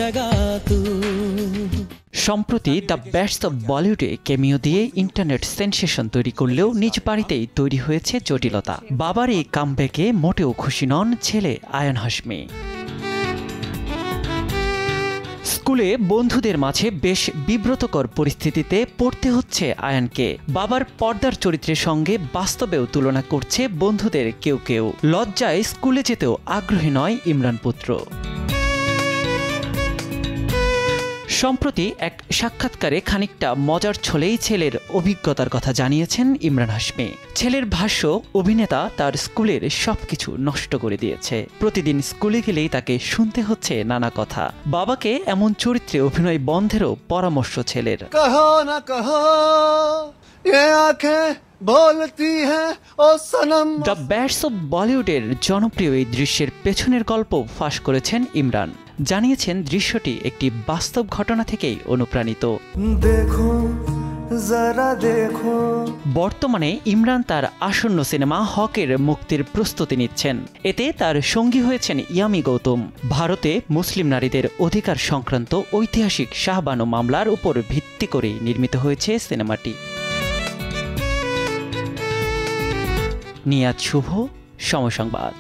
लगा तू। সম্প্রতি দ্য বেস্ট অব বলিউডে ক্যামিও দিয়ে ইন্টারনেট সেনসেশন তৈরি করলেও নিজ বাড়িতেই তৈরি হয়েছে জটিলতা। বাবার এই কামব্যাকে মোটেও খুশি নন ছেলে আয়ান হাশমি। স্কুলে বন্ধুদের মাঝে বেশ বিব্রতকর পরিস্থিতিতে পড়তে হচ্ছে আয়ানকে। বাবার পর্দার চরিত্রের সঙ্গে বাস্তবেও তুলনা করছে বন্ধুদের কেউ কেউ। লজ্জায় স্কুলে যেতেও আগ্রহী নয় ইমরান পুত্র। সম্প্রতি এক সাক্ষাৎকারে খানিকটা মজার ছলেই ছেলের অভিজ্ঞতার কথা জানিয়েছেন ইমরান হাশমি। ছেলের ভাষ্য, অভিনেতা তার স্কুলের সবকিছু নষ্ট করে দিয়েছে। প্রতিদিন স্কুলে গেলেই তাকে শুনতে হচ্ছে নানা কথা। বাবাকে এমন চরিত্রে অভিনয় বন্ধেরও পরামর্শ ছেলের। কহো না কহো ये आंखें बोलती हैं ओ सनम। দ্য বেস্ট অব বলিউডের জনপ্রিয় এই দৃশ্যের পেছনের গল্প ফাঁস করেছেন ইমরান। জানিয়েছেন দৃশ্যটি একটি বাস্তব ঘটনা থেকেই অনুপ্রাণিত। দেখো যারা দেখো। বর্তমানে ইমরান তার আসন্ন সিনেমা হকের মুক্তির প্রস্তুতি নিচ্ছেন। এতে তার সঙ্গী হয়েছেন ইয়ামি গৌতম। ভারতে মুসলিম নারীদের অধিকার সংক্রান্ত ঐতিহাসিক শাহবানো মামলার উপর ভিত্তি করে নির্মিত হয়েছে সিনেমাটি। নিয়াত শুভ, সময় সংবাদ।